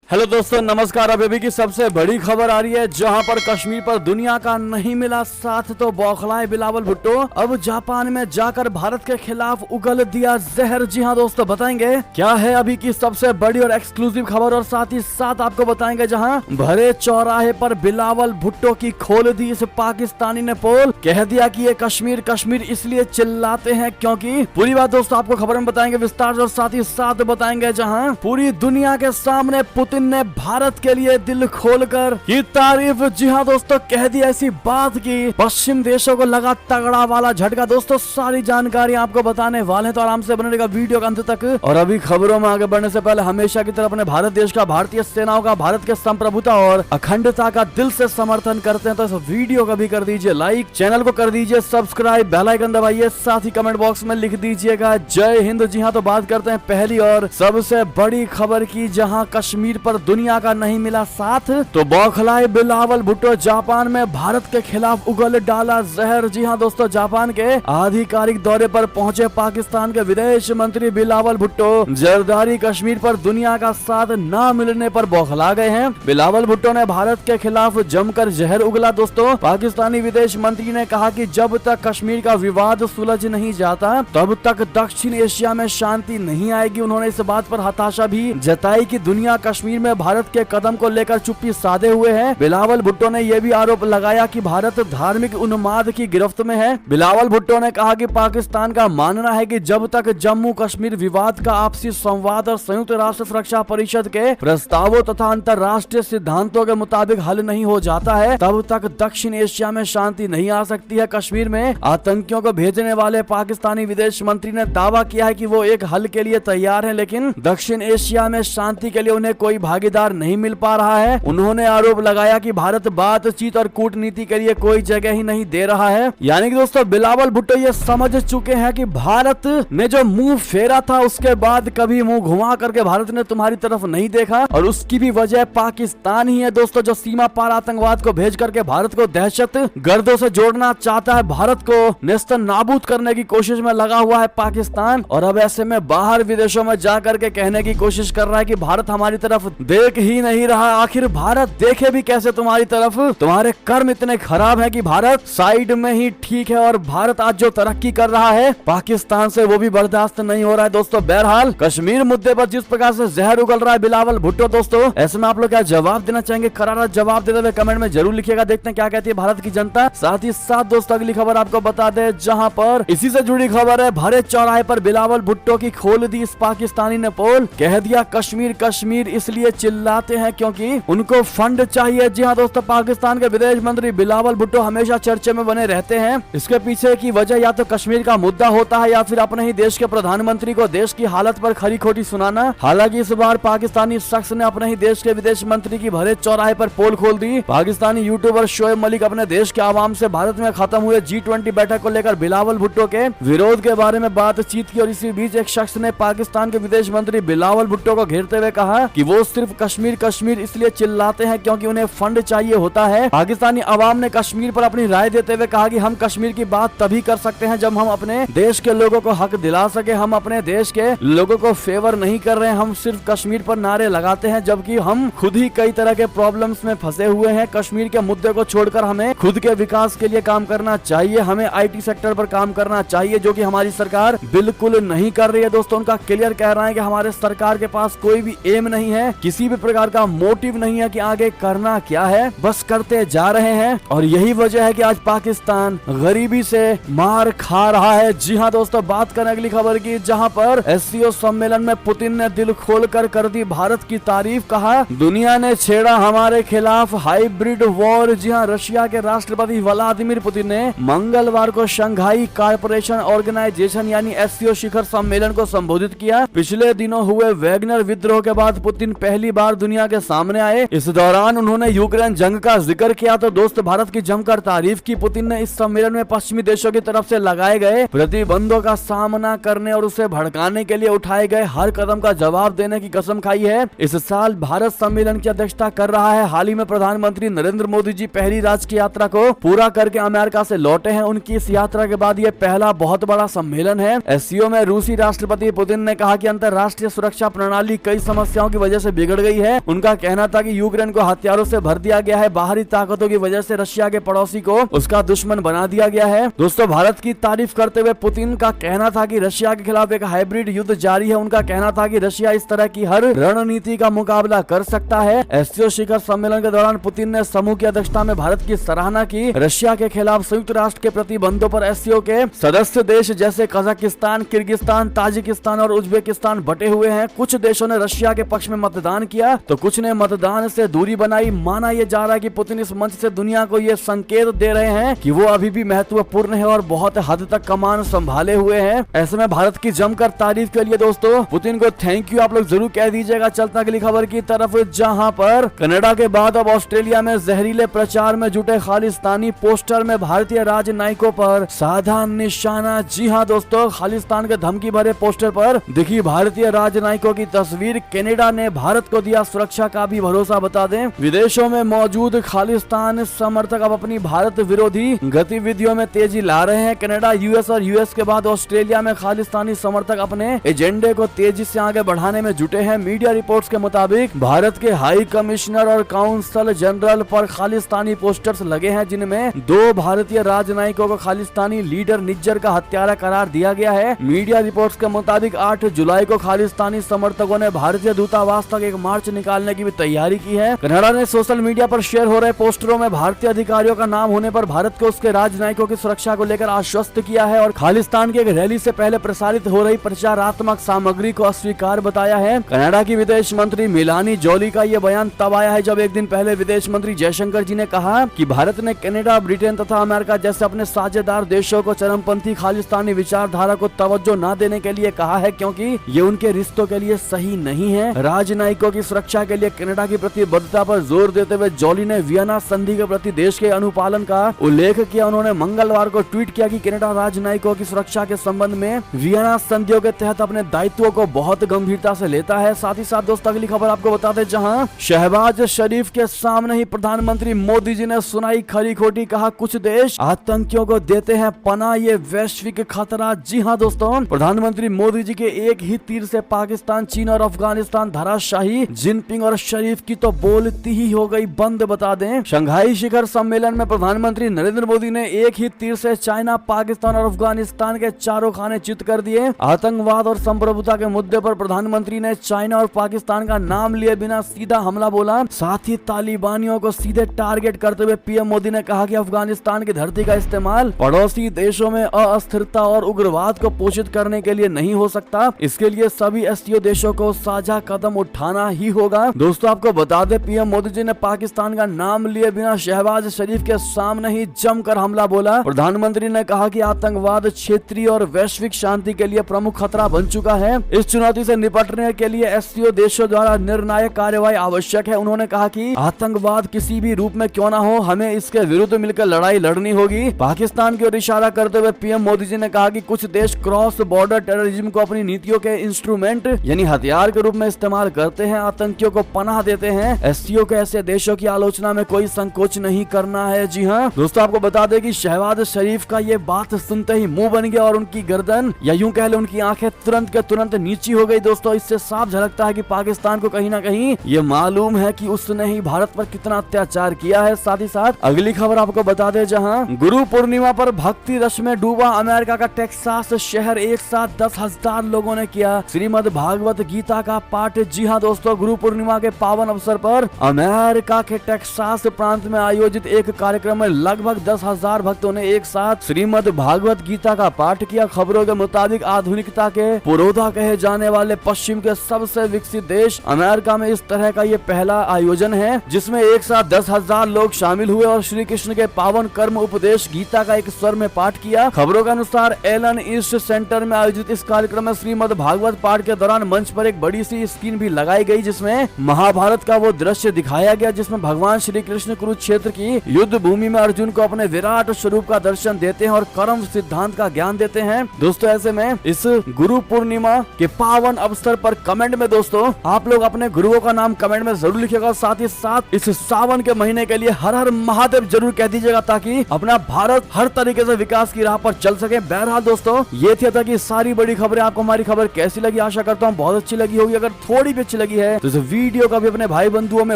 Hello दोस्तों, नमस्कार। अभी की सबसे बड़ी खबर आ रही है, जहां पर कश्मीर पर दुनिया का नहीं मिला साथ तो बौखलाए बिलावल भुट्टो। अब जापान में जाकर भारत के खिलाफ उगल दिया जहर। जी हां दोस्तों, बताएंगे क्या है अभी की सबसे बड़ी और एक्सक्लूसिव खबर, और साथ ही साथ आपको बताएंगे जहां भरे चौराहे पर बिलावल भुट्टो की खोल दी इस पाकिस्तानी ने पोल। कह दिया कि ये कश्मीर कश्मीर इसलिए चिल्लाते हैं क्योंकि। पूरी बात दोस्तों आपको खबर में बताएंगे विस्तार, और साथ ही साथ बताएंगे जहां पूरी दुनिया के सामने पुतिन ने भारत के लिए दिल खोलकर की तारीफ। जी हाँ दोस्तों, कह दी ऐसी बात की पश्चिम देशों को लगा तगड़ा वाला झटका। दोस्तों सारी जानकारी आपको बताने वाले हैं, तो आराम से बने रहेगा वीडियो का अंत तक। और अभी खबरों में आगे बढ़ने से पहले हमेशा की तरह अपने भारत देश का, भारतीय सेनाओं का, भारत के संप्रभुता और अखंडता का दिल से समर्थन करते हैं, तो इस वीडियो को भी कर दीजिए लाइक, चैनल को कर दीजिए सब्सक्राइब, बेल आइकन दबाइए, साथ ही कमेंट बॉक्स में लिख दीजिएगा जय हिंद। जी हाँ, तो बात करते हैं पहली और सबसे बड़ी खबर की, जहां कश्मीर पर दुनिया का नहीं मिला साथ तो बौखलाए बिलावल भुट्टो। जापान में भारत के खिलाफ उगल डाला जहर। जी हाँ दोस्तों, जापान के आधिकारिक दौरे पर पहुंचे पाकिस्तान के विदेश मंत्री बिलावल भुट्टो जरदारी कश्मीर पर दुनिया का साथ न मिलने पर बौखला गए हैं। बिलावल भुट्टो ने भारत के खिलाफ जमकर जहर उगला। दोस्तों पाकिस्तानी विदेश मंत्री ने कहा कि जब तक कश्मीर का विवाद सुलझ नहीं जाता तब तक दक्षिण एशिया में शांति नहीं आएगी। उन्होंने इस बात पर हताशा भी जताई कि दुनिया कश्मीर में भारत के कदम को लेकर चुप्पी साधे हुए है। बिलावल भुट्टो ने यह भी आरोप लगाया कि भारत धार्मिक उन्माद की गिरफ्त में है। बिलावल भुट्टो ने कहा कि पाकिस्तान का मानना है कि जब तक जम्मू कश्मीर विवाद का आपसी संवाद और संयुक्त राष्ट्र सुरक्षा परिषद के प्रस्तावों तथा अंतर्राष्ट्रीय सिद्धांतों के मुताबिक हल नहीं हो जाता है, तब तक दक्षिण एशिया में शांति नहीं आ सकती है। कश्मीर में आतंकियों को भेजने वाले पाकिस्तानी विदेश मंत्री ने दावा किया है कि वो एक हल के लिए तैयार है, लेकिन दक्षिण एशिया में शांति के लिए उन्हें कोई भागीदार नहीं मिल पा रहा है। उन्होंने आरोप लगाया कि भारत बातचीत और कूटनीति के लिए कोई जगह ही नहीं दे रहा है। यानी कि दोस्तों बिलावल भुट्टो ये समझ चुके हैं कि भारत ने जो मुंह फेरा था उसके बाद कभी मुंह घुमा करके भारत ने तुम्हारी तरफ नहीं देखा, और उसकी भी वजह पाकिस्तान ही है दोस्तों, जो सीमा पार आतंकवाद को भेज करके भारत को दहशत गर्दों से जोड़ना चाहता है। भारत को नेस्त नाबूद करने की कोशिश में लगा हुआ है पाकिस्तान, और अब ऐसे में बाहर विदेशों में जाकर के कहने की कोशिश कर रहा है कि भारत हमारी तरफ देख ही नहीं रहा। आखिर भारत देखे भी कैसे तुम्हारी तरफ? तुम्हारे कर्म इतने खराब हैं कि भारत साइड में ही ठीक है, और भारत आज जो तरक्की कर रहा है पाकिस्तान से वो भी बर्दाश्त नहीं हो रहा है। दोस्तों बहरहाल कश्मीर मुद्दे पर जिस प्रकार से जहर उगल रहा है बिलावल भुट्टो, दोस्तों ऐसे में आप लोग क्या जवाब देना चाहेंगे? करारा जवाब देते हुए कमेंट में जरूर लिखिएगा। देखते हैं क्या कहती है भारत की जनता। साथ ही साथ दोस्तों अगली खबर आपको बता दे, जहां पर इसी से जुड़ी खबर है, भरे चौराहे पर बिलावल भुट्टो की खोल दी इस पाकिस्तानी ने पोल। कह दिया कश्मीर कश्मीर इसलिए चिल्लाते हैं क्योंकि उनको फंड चाहिए। जी हाँ दोस्तों, पाकिस्तान के विदेश मंत्री बिलावल भुट्टो हमेशा चर्चे में बने रहते हैं। इसके पीछे की वजह या तो कश्मीर का मुद्दा होता है या फिर अपने ही देश के प्रधानमंत्री को देश की हालत पर खरी खोटी सुनाना। हालांकि इस बार पाकिस्तानी शख्स ने अपने ही देश के विदेश मंत्री की भरे चौराहे पर पोल खोल दी। पाकिस्तानी यूट्यूबर शोएब मलिक अपने देश के आवाम से भारत में खत्म हुए G20 बैठक को लेकर बिलावल भुट्टो के विरोध के बारे में बातचीत की, और इसी बीच एक शख्स ने पाकिस्तान के विदेश मंत्री बिलावल भुट्टो को घेरते हुए कहा कि वो सिर्फ कश्मीर कश्मीर इसलिए चिल्लाते हैं क्योंकि उन्हें फंड चाहिए होता है। पाकिस्तानी अवाम ने कश्मीर पर अपनी राय देते हुए कहा कि हम कश्मीर की बात तभी कर सकते हैं जब हम अपने देश के लोगों को हक दिला सके। हम अपने देश के लोगों को फेवर नहीं कर रहे हैं, हम सिर्फ कश्मीर पर नारे लगाते हैं, जबकि हम खुद ही कई तरह के प्रॉब्लम्स में फंसे हुए हैं। कश्मीर के मुद्दे को छोड़कर हमें खुद के विकास के लिए काम करना चाहिए। हमें IT सेक्टर पर काम करना चाहिए, जो कि हमारी सरकार बिल्कुल नहीं कर रही है। दोस्तों उनका क्लियर कह रहा है कि हमारे सरकार के पास कोई भी एम नहीं है, किसी भी प्रकार का मोटिव नहीं है कि आगे करना क्या है, बस करते जा रहे हैं। और यही वजह है कि आज पाकिस्तान गरीबी से मार खा रहा है। जी हाँ दोस्तों, बात करें अगली खबर की, जहां पर SCO सम्मेलन में पुतिन ने दिल खोलकर कर दी भारत की तारीफ। कहा दुनिया ने छेड़ा हमारे खिलाफ हाइब्रिड वॉर। जी हाँ, रशिया के राष्ट्रपति व्लादिमीर पुतिन ने मंगलवार को शंघाई कॉर्पोरेशन ऑर्गेनाइजेशन यानी SCO शिखर सम्मेलन को संबोधित किया। पिछले दिनों हुए वैगनर विद्रोह के बाद पुतिन पहली बार दुनिया के सामने आए। इस दौरान उन्होंने यूक्रेन जंग का जिक्र किया तो दोस्त भारत की जमकर तारीफ की। पुतिन ने इस सम्मेलन में पश्चिमी देशों की तरफ से लगाए गए प्रतिबंधों का सामना करने और उसे भड़काने के लिए उठाए गए हर कदम का जवाब देने की कसम खाई है। इस साल भारत सम्मेलन की अध्यक्षता कर रहा है। हाल ही में प्रधानमंत्री नरेंद्र मोदी जी पहली राजकीय यात्रा को पूरा करके अमेरिका से लौटे हैं। उनकी इस यात्रा के बाद ये पहला बहुत बड़ा सम्मेलन है। SCO में रूसी राष्ट्रपति पुतिन ने कहा कि अंतर्राष्ट्रीय सुरक्षा प्रणाली कई समस्याओं की वजह से बिगड़ गई है। उनका कहना था कि यूक्रेन को हथियारों से भर दिया गया है, बाहरी ताकतों की वजह से रशिया के पड़ोसी को उसका दुश्मन बना दिया गया है। दोस्तों, भारत की तारीफ करते हुए पुतिन का कहना था कि रशिया के खिलाफ एक हाइब्रिड युद्ध जारी है। उनका कहना था कि रशिया इस तरह की हर रणनीति का मुकाबला कर सकता है। एससीओ शिखर सम्मेलन के दौरान पुतिन ने समूह की अध्यक्षता में भारत की सराहना की। रशिया के खिलाफ संयुक्त राष्ट्र के प्रतिबंधों पर एससीओ के सदस्य देश जैसे कजाकिस्तान, किर्गिस्तान, ताजिकिस्तान और उज्बेकिस्तान बटे हुए हैं। कुछ देशों ने रशिया के पक्ष में मतदान किया तो कुछ ने मतदान से दूरी बनाई। माना यह जा रहा है कि पुतिन इस मंच से दुनिया को यह संकेत दे रहे हैं कि वो अभी भी महत्वपूर्ण है और बहुत हद तक कमान संभाले हुए हैं। ऐसे में भारत की जमकर तारीफ के लिए दोस्तों पुतिन को थैंक यू आप लोग जरूर कह दीजिएगा। चलता अगली खबर की तरफ, जहां पर कनाडा के बाद अब ऑस्ट्रेलिया में जहरीले प्रचार में जुटे खालिस्तानी पोस्टर में भारतीय राजनयिकों पर साधा निशाना। जी हां दोस्तों, खालिस्तान के धमकी भरे पोस्टर पर दिखी भारतीय राजनयिकों की तस्वीर। कनाडा ने भारत को दिया सुरक्षा का भी भरोसा। बता दें, विदेशों में मौजूद खालिस्तान समर्थक अब अपनी भारत विरोधी गतिविधियों में तेजी ला रहे हैं। कनाडा, यूएस और यूएस के बाद ऑस्ट्रेलिया में खालिस्तानी समर्थक अपने एजेंडे को तेजी से आगे बढ़ाने में जुटे हैं। मीडिया रिपोर्ट्स के मुताबिक भारत के हाई कमिश्नर और काउंसल जनरल पर खालिस्तानी पोस्टर्स लगे हैं, जिनमें 2 भारतीय राजनयिकों को खालिस्तानी लीडर निज्जर का हत्यारा करार दिया गया है। मीडिया रिपोर्ट्स के मुताबिक 8 जुलाई को खालिस्तानी समर्थकों ने भारतीय दूतावास तक एक मार्च निकालने की भी तैयारी की है। कनाडा ने सोशल मीडिया पर शेयर हो रहे पोस्टरों में भारतीय अधिकारियों का नाम होने पर भारत को उसके राजनयिकों की सुरक्षा को लेकर आश्वस्त किया है और खालिस्तान की एक रैली से पहले प्रसारित हो रही प्रचारात्मक सामग्री को अस्वीकार बताया है। कनाडा की विदेश मंत्री मिलानी जोली का यह बयान तब आया है जब एक दिन पहले विदेश मंत्री जयशंकर जी ने कहा कि भारत ने कनाडा, ब्रिटेन तथा अमेरिका जैसे अपने साझेदार देशों को चरमपंथी खालिस्तानी विचारधारा को तवज्जो न देने के लिए कहा है, क्योंकि ये उनके रिश्तों के लिए सही नहीं है। राजनयिकों की सुरक्षा के लिए कनाडा की प्रतिबद्धता पर जोर देते हुए जोली ने वियना संधि के प्रति देश के अनुपालन का उल्लेख किया। उन्होंने मंगलवार को ट्वीट किया कि कनाडा राजनयिकों की सुरक्षा के संबंध में वियना संधियों के तहत अपने दायित्वों को बहुत गंभीरता से लेता है। साथ ही साथ दोस्तों अगली खबर आपको बता दें, जहां शहबाज शरीफ के सामने ही प्रधानमंत्री मोदी जी ने सुनाई खरी खोटी। कहा कुछ देश आतंकियों को देते हैं पनाह, ये वैश्विक खतरा। जी हां दोस्तों, प्रधानमंत्री मोदी जी के एक ही तीर से पाकिस्तान, चीन और अफगानिस्तान धराशाही। जिनपिंग और शरीफ की तो बोलती ही हो गई बंद। बता दें, शंघाई शिखर सम्मेलन में प्रधानमंत्री नरेंद्र मोदी ने एक ही तीर से चाइना, पाकिस्तान और अफगानिस्तान के चारों खाने चित कर दिए। आतंकवाद और संप्रभुता के मुद्दे पर प्रधानमंत्री ने चाइना और पाकिस्तान का नाम लिए बिना सीधा हमला बोला। साथ ही तालिबानियों को सीधे टारगेट करते हुए पीएम मोदी ने कहा कि अफगानिस्तान की धरती का इस्तेमाल पड़ोसी देशों में अस्थिरता और उग्रवाद को पोषित करने के लिए नहीं हो सकता। इसके लिए सभी एससीओ देशों को साझा कदम उठाना ही होगा। दोस्तों आपको बता दें, पीएम मोदी जी ने पाकिस्तान का नाम लिए बिना शहबाज शरीफ के सामने ही जमकर हमला बोला। प्रधानमंत्री ने कहा कि आतंकवाद क्षेत्रीय और वैश्विक शांति के लिए प्रमुख खतरा बन चुका है। इस चुनौती से निपटने के लिए एससीओ देशों द्वारा निर्णायक कार्यवाही आवश्यक है। उन्होंने कहा कि आतंकवाद किसी भी रूप में क्यों ना हो, हमें इसके विरुद्ध मिलकर लड़ाई लड़नी होगी। पाकिस्तान की ओर इशारा करते हुए पीएम मोदी जी ने कहा कि कुछ देश क्रॉस बॉर्डर टेररिज्म को अपनी नीतियों के इंस्ट्रूमेंट यानी हथियार के रूप में इस्तेमाल करते हैं, आतंकियों को पनाह देते हैं। एससीओ के ऐसे देशों की आलोचना में कोई संकोच नहीं करना है। जी हाँ दोस्तों, आपको बता दें कि शहबाज शरीफ का ये बात सुनते ही मुंह बन गया और उनकी गर्दन या यूं कह ले उनकी आंखें तुरंत के तुरंत नीची हो गई। दोस्तों इससे साफ झलकता है कि पाकिस्तान को कहीं ना कहीं ये मालूम है कि उसने ही भारत पर कितना अत्याचार किया है। साथ ही साथ अगली खबर आपको बता दें, जहां गुरु पूर्णिमा पर भक्ति रस में डूबा अमेरिका का टेक्सास शहर, एक साथ 10,000 लोगों ने किया श्रीमद् भागवत गीता का पाठ। जी हाँ दोस्तों, गुरु पूर्णिमा के पावन अवसर पर अमेरिका के टेक्सास प्रांत में आयोजित एक कार्यक्रम में लगभग 10,000 भक्तों ने एक साथ श्रीमद् भागवत गीता का पाठ किया। खबरों के मुताबिक आधुनिकता के पुरोधा कहे जाने वाले पश्चिम के सबसे विकसित देश अमेरिका में इस तरह का ये पहला आयोजन है, जिसमें एक साथ 10,000 लोग शामिल हुए और श्री कृष्ण के पावन कर्म उपदेश गीता का एक स्वर में पाठ किया। खबरों के अनुसार एलन ईस्ट सेंटर में आयोजित इस कार्यक्रम में श्रीमद् भागवत पाठ के दौरान मंच पर एक बड़ी सी स्क्रीन भी लगाई गई, जिसमें महाभारत का वो दृश्य दिखाया गया जिसमें भगवान श्री कृष्ण कुरुक्षेत्र की युद्ध भूमि में अर्जुन को अपने विराट स्वरूप का दर्शन देते हैं और कर्म सिद्धांत का ज्ञान देते हैं। दोस्तों ऐसे में इस गुरु पूर्णिमा के पावन अवसर पर कमेंट में दोस्तों आप लोग अपने गुरुओं का नाम कमेंट में जरूर लिखिएगा। साथ ही साथ इस सावन के महीने के लिए हर हर महादेव जरूर कह दीजिएगा, ताकि अपना भारत हर तरीके से विकास की राह पर चल सके। बहरहाल दोस्तों ये था कि सारी बड़ी खबरें। आपको हमारी खबर कैसी लगी? आशा करता हूँ बहुत अच्छी लगी होगी। अगर थोड़ी भी अच्छी लगी लगी है तो इस वीडियो को भी अपने भाई बंधुओं में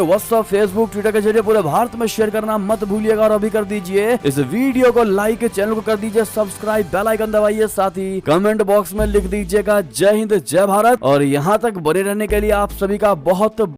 व्हाट्सएप, फेसबुक, ट्विटर के जरिए पूरे भारत में शेयर करना मत भूलिएगा। और अभी कर दीजिए इस वीडियो को लाइक, चैनल को कर दीजिए सब्सक्राइब, बेल आइकन दबाइए, साथ ही कमेंट बॉक्स में लिख दीजिएगा जय हिंद जय भारत। और यहाँ तक बने रहने के लिए आप सभी का बहुत